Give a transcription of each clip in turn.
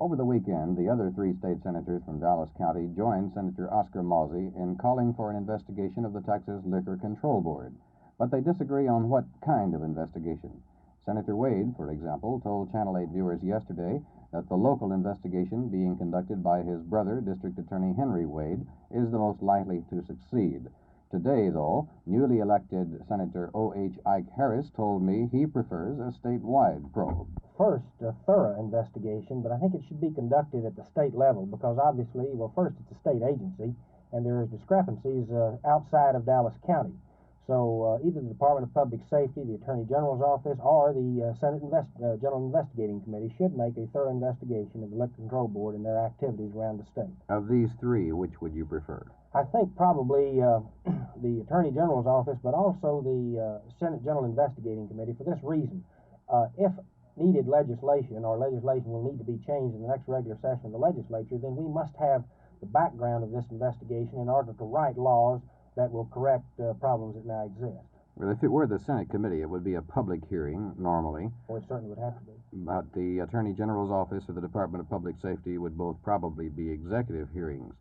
Over the weekend, the other three state senators from Dallas County joined Senator Oscar Mauzy in calling for an investigation of the Texas Liquor Control Board. But they disagree on what kind of investigation. Senator Wade, for example, told Channel 8 viewers yesterday that the local investigation being conducted by his brother, District Attorney Henry Wade, is the most likely to succeed. Today, though, newly elected Senator O.H. Ike Harris told me he prefers a statewide probe. First, a thorough investigation, but I think it should be conducted at the state level because obviously, well, first, it's a state agency, and there is discrepancies outside of Dallas County. So either the Department of Public Safety, the Attorney General's Office, or the Senate General Investigating Committee should make a thorough investigation of the Liquor Control Board and their activities around the state. Of these three, which would you prefer? I think probably the Attorney General's Office, but also the Senate General Investigating Committee for this reason. If needed legislation or legislation will need to be changed in the next regular session of the legislature, then we must have the background of this investigation in order to write laws that will correct problems that now exist. Well, if it were the Senate committee, it would be a public hearing, normally. Well, it certainly would have to be. But the Attorney General's Office or the Department of Public Safety would both probably be executive hearings.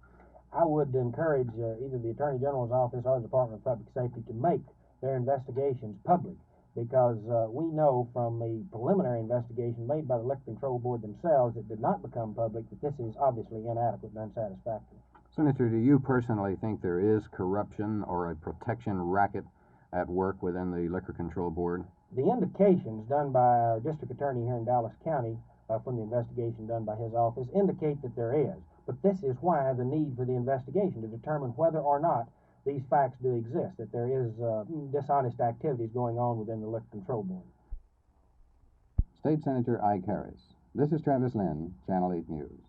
I would encourage either the Attorney General's Office or the Department of Public Safety to make their investigations public, because we know from the preliminary investigation made by the Liquor Control Board themselves that did not become public that this is obviously inadequate and unsatisfactory. Senator, do you personally think there is corruption or a protection racket at work within the Liquor Control Board? The indications done by our district attorney here in Dallas County from the investigation done by his office indicate that there is. But this is why the need for the investigation, to determine whether or not these facts do exist, that there is dishonest activities going on within the Liquor Control Board. State Senator Ike Harris. This is Travis Lynn, Channel 8 News.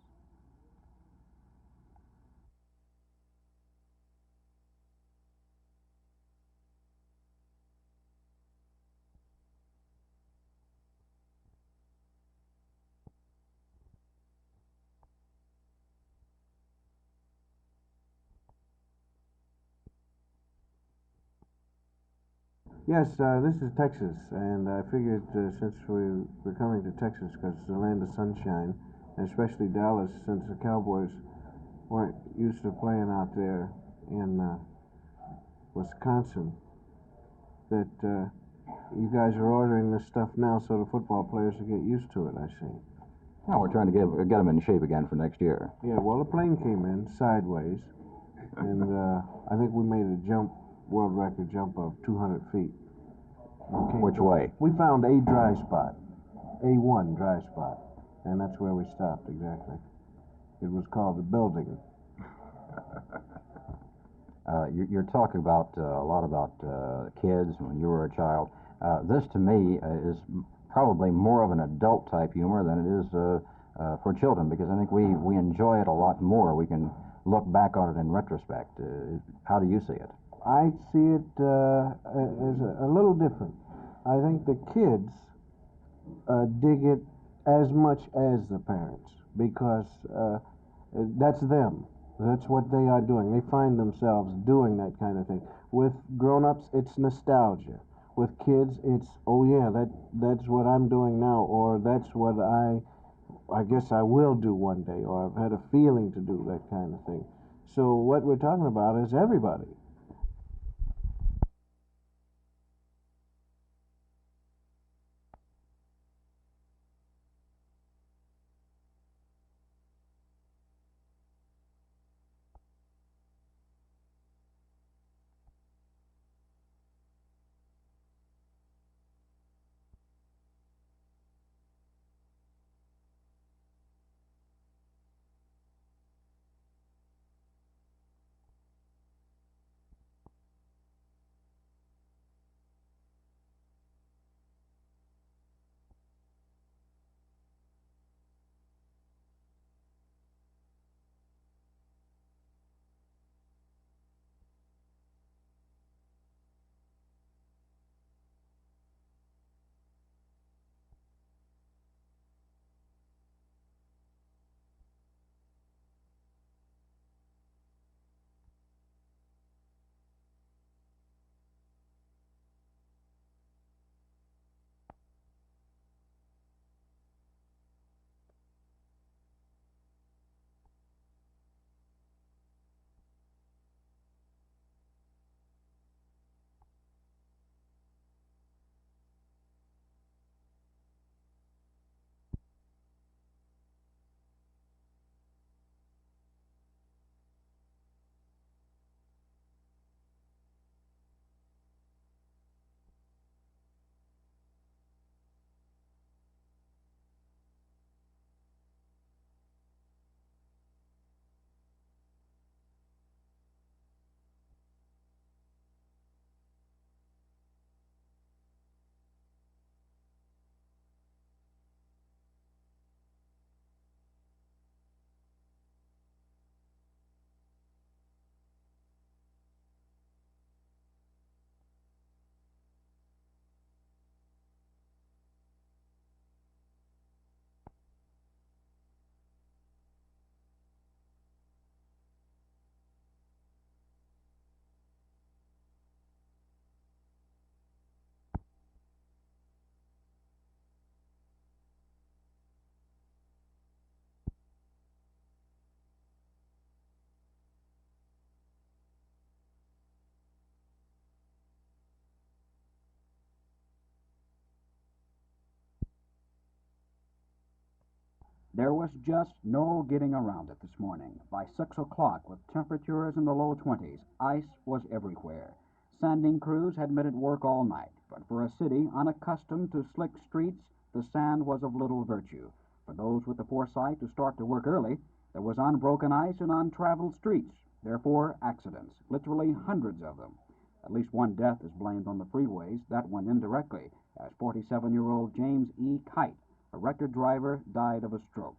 Yes, this is Texas, and I figured since we're coming to Texas because it's the land of sunshine, and especially Dallas, since the Cowboys weren't used to playing out there in Wisconsin, that you guys are ordering this stuff now so the football players will get used to it, I see. No, we're trying to get them in shape again for next year. Yeah, well, the plane came in sideways, and I think we made a world record jump of 200 feet. Which way? We found a dry spot, A1 dry spot, and that's where we stopped exactly. It was called the building. You're talking about a lot about kids when you were a child. This to me is probably more of an adult type humor than it is for children, because I think we enjoy it a lot more. We can look back on it in retrospect. How do you see it? I see it as a little different. I think the kids dig it as much as the parents, because that's them. That's what they are doing. They find themselves doing that kind of thing. With grown-ups, it's nostalgia. With kids, it's, oh yeah, that's what I'm doing now, or that's what I guess I will do one day, or I've had a feeling to do that kind of thing. So what we're talking about is everybody. There was just no getting around it this morning. By 6 o'clock, with temperatures in the low 20s, ice was everywhere. Sanding crews had been at work all night, but for a city unaccustomed to slick streets, the sand was of little virtue. For those with the foresight to start to work early, there was unbroken ice and untraveled streets. Therefore, accidents, literally hundreds of them. At least one death is blamed on the freeways, that one indirectly, as 47-year-old James E. Kite, a record driver, died of a stroke.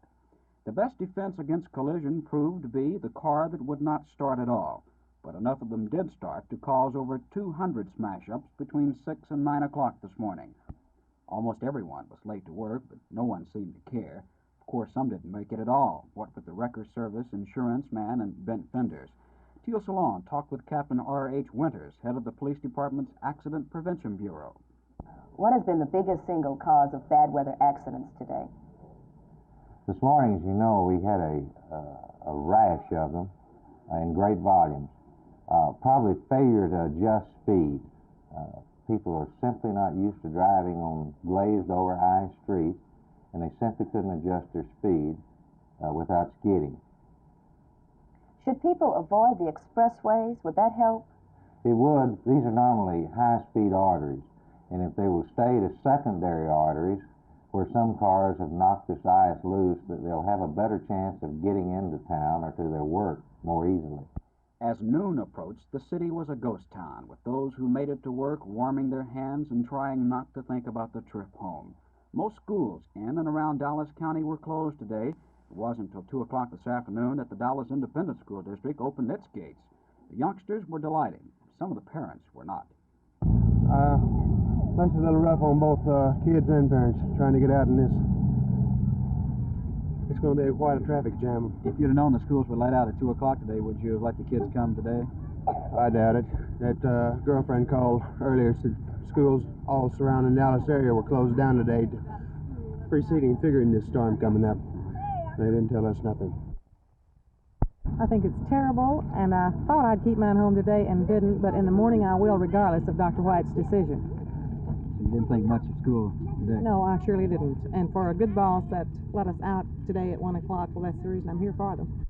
The best defense against collision proved to be the car that would not start at all, but enough of them did start to cause over 200 smash-ups between 6 and 9 o'clock this morning. Almost everyone was late to work, but no one seemed to care. Of course, some didn't make it at all, what with the wrecker service, insurance man, and bent fenders. Teal Salon talked with Captain R.H. Winters, head of the Police Department's Accident Prevention Bureau. What has been the biggest single cause of bad weather accidents today? This morning, as you know, we had a rash of them in great volumes. Probably failure to adjust speed. People are simply not used to driving on glazed over ice streets, and they simply couldn't adjust their speed without skidding. Should people avoid the expressways? Would that help? It would. These are normally high-speed arteries, and if they will stay to secondary arteries, where some cars have knocked this ice loose, that they'll have a better chance of getting into town or to their work more easily. As noon approached, the city was a ghost town, with those who made it to work warming their hands and trying not to think about the trip home. Most schools in and around Dallas County were closed today. It wasn't until 2 o'clock this afternoon that the Dallas Independent School District opened its gates. The youngsters were delighted. Some of the parents were not. Life's a little rough on both kids and parents trying to get out in this. It's going to be quite a traffic jam. If you'd have known the schools were let out at 2 o'clock today, would you have let the kids come today? I doubt it. That girlfriend called earlier, said schools all surrounding the Dallas area were closed down today, preceding figuring this storm coming up. They didn't tell us nothing. I think it's terrible, and I thought I'd keep mine home today and didn't, but in the morning I will, regardless of Dr. White's decision. So you didn't think much of school today? No, I surely didn't. And for a good boss that let us out today at 1 o'clock, well, that's the reason I'm here for them.